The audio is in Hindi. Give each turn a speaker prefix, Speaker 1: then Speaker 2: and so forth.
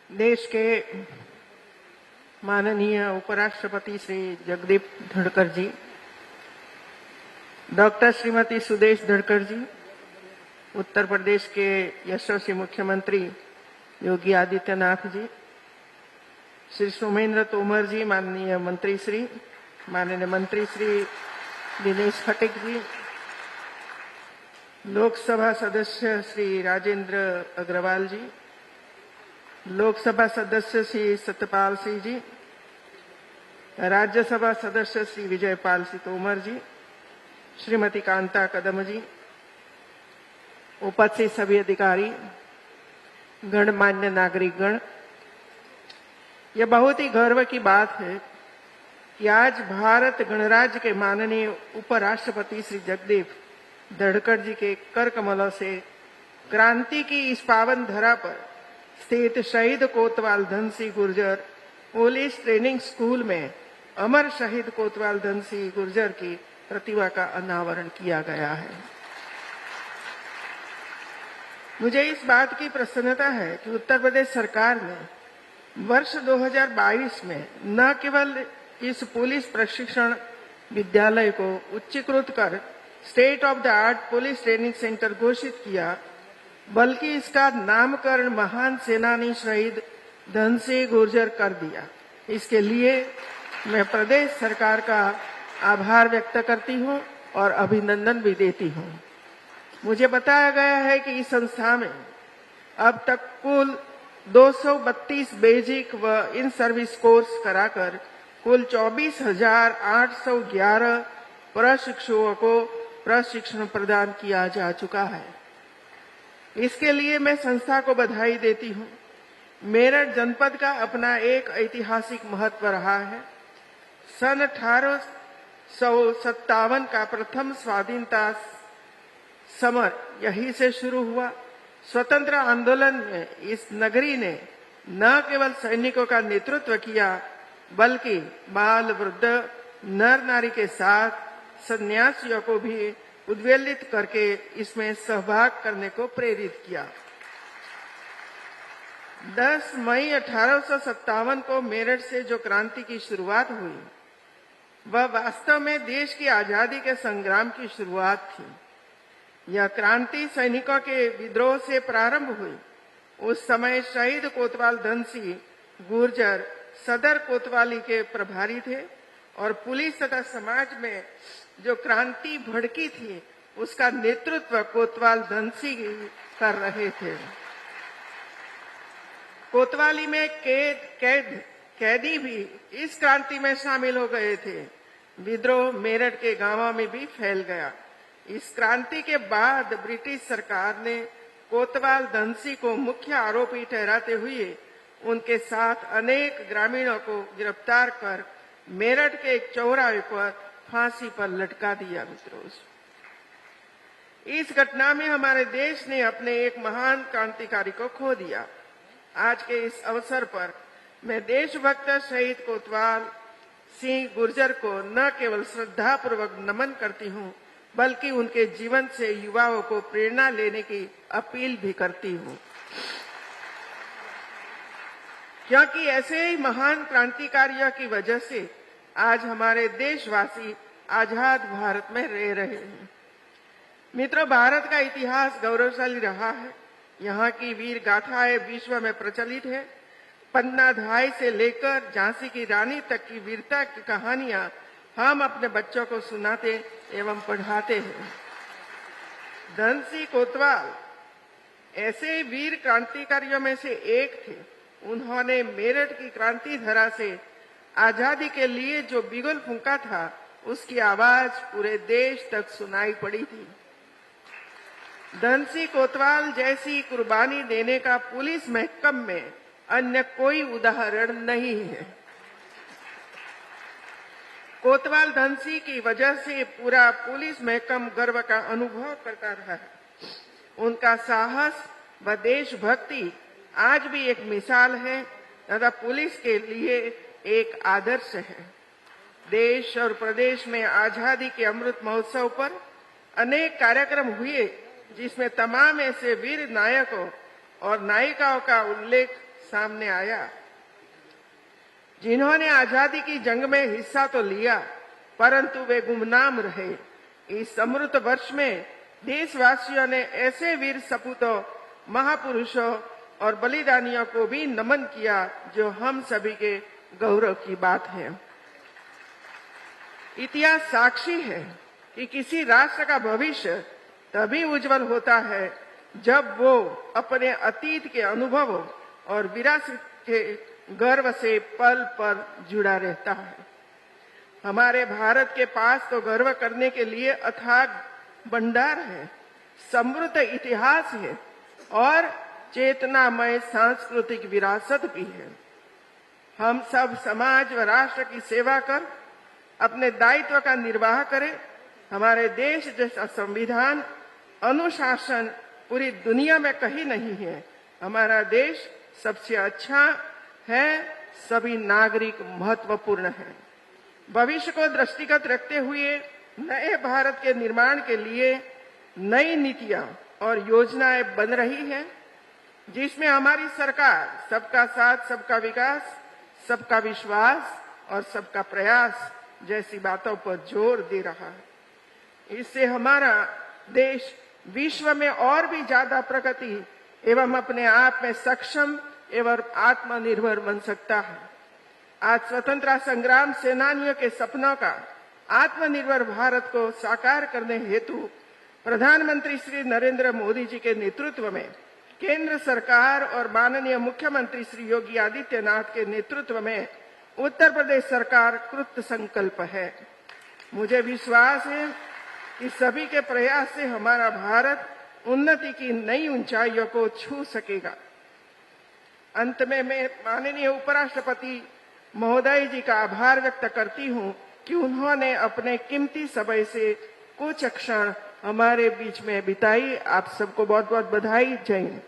Speaker 1: देश के माननीय उपराष्ट्रपति श्री जगदीप धनखड़ जी, डॉक्टर श्रीमती सुदेश धनखड़ जी, उत्तर प्रदेश के यशस्वी मुख्यमंत्री योगी आदित्यनाथ जी, श्री सोमेंद्र तोमर जी, माननीय मंत्री श्री, माननीय मंत्री श्री दिनेश खटिक जी, लोकसभा सदस्य श्री राजेंद्र अग्रवाल जी, लोकसभा सदस्य श्री सत्यपाल सिंह जी, राज्यसभा सदस्य श्री विजयपाल सिंह तोमर जी, श्रीमती कांता कदम जी, उपस्थित सभी अधिकारी, गणमान्य नागरिकगण, यह बहुत ही गर्व की बात है कि आज भारत गणराज्य के माननीय उपराष्ट्रपति श्री जगदीप धनखड़ जी के कर कमलों से क्रांति की इस पावन धरा पर स्थित शहीद कोतवाल Dhan Singh Gurjar police training school में अमर शहीद कोतवाल धन सिंह गुर्जर की प्रतिमा का अनावरण किया गया है। मुझे इस बात की प्रसन्नता है कि उत्तर प्रदेश सरकार ने वर्ष 2022 में न केवल इस पुलिस प्रशिक्षण विद्यालय को उच्चीकृत कर state of the art police training centre घोषित किया, बल्कि इसका नामकरण महान सेनानी शहीद धन सिंह गुर्जर कर दिया। इसके लिए मैं प्रदेश सरकार का आभार व्यक्त करती हूं और अभिनंदन भी देती हूं। मुझे बताया गया है कि इस संस्था में अब तक कुल 232 बेसिक व इन सर्विस कोर्स कराकर कुल 24,811 प्रशिक्षुओं को प्रशिक्षण प्रदान किया जा चुका है। इसके लिए मैं संस्था को बधाई देती हूं। मेरठ जनपद का अपना एक ऐतिहासिक महत्व रहा है। सन 1857 का प्रथम स्वाधीनता समर यहीं से शुरू हुआ। स्वतंत्र आंदोलन में इस नगरी ने न केवल सैनिकों का नेतृत्व किया, बल्कि बाल वृद्ध नर नारी के साथ सन्यासियों को भी उद्वेलित करके इसमें सहभाग करने को प्रेरित किया। 10 मई 1857 को मेरठ से जो क्रांति की शुरुआत हुई, वह वास्तव में देश की आजादी के संग्राम की शुरुआत थी। यह क्रांति सैनिकों के विद्रोह से प्रारंभ हुई। उस समय शहीद कोतवाल धन सिंह गुर्जर सदर कोतवाली के प्रभारी थे और पुलिस तथा समाज में जो क्रांति भड़की थी, उसका नेतृत्व कोतवाल धन सिंह कर रहे थे। कोतवाली में कैदी भी इस क्रांति में शामिल हो गए थे। विद्रोह मेरठ के गांवों में भी फैल गया। इस क्रांति के बाद ब्रिटिश सरकार ने कोतवाल धन सिंह को मुख्य आरोपी ठहराते हुए उनके साथ अनेक ग्रामीणों को गिरफ्तार कर मेरठ के एक चौराहे पर फांसी पर लटका दिया। मित्रों, इस घटना में हमारे देश ने अपने एक महान क्रांतिकारी को खो दिया। आज के इस अवसर पर मैं देशभक्त शहीद कोतवाल सिंह गुर्जर को न केवल श्रद्धा पूर्वक नमन करती हूं, बल्कि उनके जीवन से युवाओं को प्रेरणा लेने की अपील भी करती हूं, क्योंकि ऐसे ही महान क्रांतिकारियों की वजह से आज हमारे देशवासी आजाद भारत में रह रहे हैं। मित्रों, भारत का इतिहास गौरवशाली रहा है। यहाँ की वीर गाथाएं विश्व में प्रचलित है। पन्ना धाय से लेकर झांसी की रानी तक की वीरता की कहानियां हम अपने बच्चों को सुनाते एवं पढ़ाते हैं। धन सिंह कोतवाल ऐसे वीर क्रांतिकारियों में से एक थे। उन्होंने मेरठ की क्रांति धरा से आजादी के लिए जो बिगुल फूंका था, उसकी आवाज पूरे देश तक सुनाई पड़ी थी। धन सिंह कोतवाल जैसी कुर्बानी देने का पुलिस महकम में अन्य कोई उदाहरण नहीं है। कोतवाल धन सिंह की वजह से पूरा पुलिस महकम गर्व का अनुभव करता रहा है। उनका साहस व देशभक्ति आज भी एक मिसाल है तथा पुलिस के लिए एक आदर्श है। देश और प्रदेश में आजादी के अमृत महोत्सव पर अनेक कार्यक्रम हुए, जिसमें तमाम ऐसे वीर नायकों और नायिकाओं का उल्लेख सामने आया। जिन्होंने आजादी की जंग में हिस्सा तो लिया, परंतु वे गुमनाम रहे। इस अमृत वर्ष में देशवासियों ने ऐसे वीर सपूतों, महापुरुषों और बलिदानियों को भी नमन किया जो हम सभी के गौरव की बात है। इतिहास साक्षी है कि किसी राष्ट्र का भविष्य तभी उज्जवल होता है जब वो अपने अतीत के अनुभवों और विरासत के गर्व से पल पल जुड़ा रहता है। हमारे भारत के पास तो गर्व करने के लिए अथाग भंडार है, समृद्ध इतिहास है और चेतनामय सांस्कृतिक विरासत भी है। हम सब समाज व राष्ट्र की सेवा कर अपने दायित्व का निर्वाह करें। हमारे देश जैसा संविधान, अनुशासन पूरी दुनिया में कहीं नहीं है। हमारा देश सबसे अच्छा है, सभी नागरिक महत्वपूर्ण है। भविष्य को दृष्टिगत रखते हुए नए भारत के निर्माण के लिए नई नीतियां और योजनाएं बन रही हैं, जिसमें हमारी सरकार सबका साथ, सबका विकास, सबका विश्वास और सबका प्रयास जैसी बातों पर जोर दे रहा है। इससे हमारा देश विश्व में और भी ज्यादा प्रगति एवं अपने आप में सक्षम एवं आत्मनिर्भर बन सकता है। आज स्वतंत्रता संग्राम सेनानियों के सपनों का आत्मनिर्भर भारत को साकार करने हेतु प्रधानमंत्री श्री नरेंद्र मोदी जी के नेतृत्व में केंद्र सरकार और माननीय मुख्यमंत्री श्री योगी आदित्यनाथ के नेतृत्व में उत्तर प्रदेश सरकार कृत संकल्प है। मुझे विश्वास है कि सभी के प्रयास से हमारा भारत उन्नति की नई ऊंचाइयों को छू सकेगा। अंत में मैं माननीय उपराष्ट्रपति महोदय जी का आभार व्यक्त करती हूं कि उन्होंने अपने कीमती समय से कुछ क्षण हमारे बीच में बिताई। आप सबको बहुत बहुत बधाई। जय हिंद।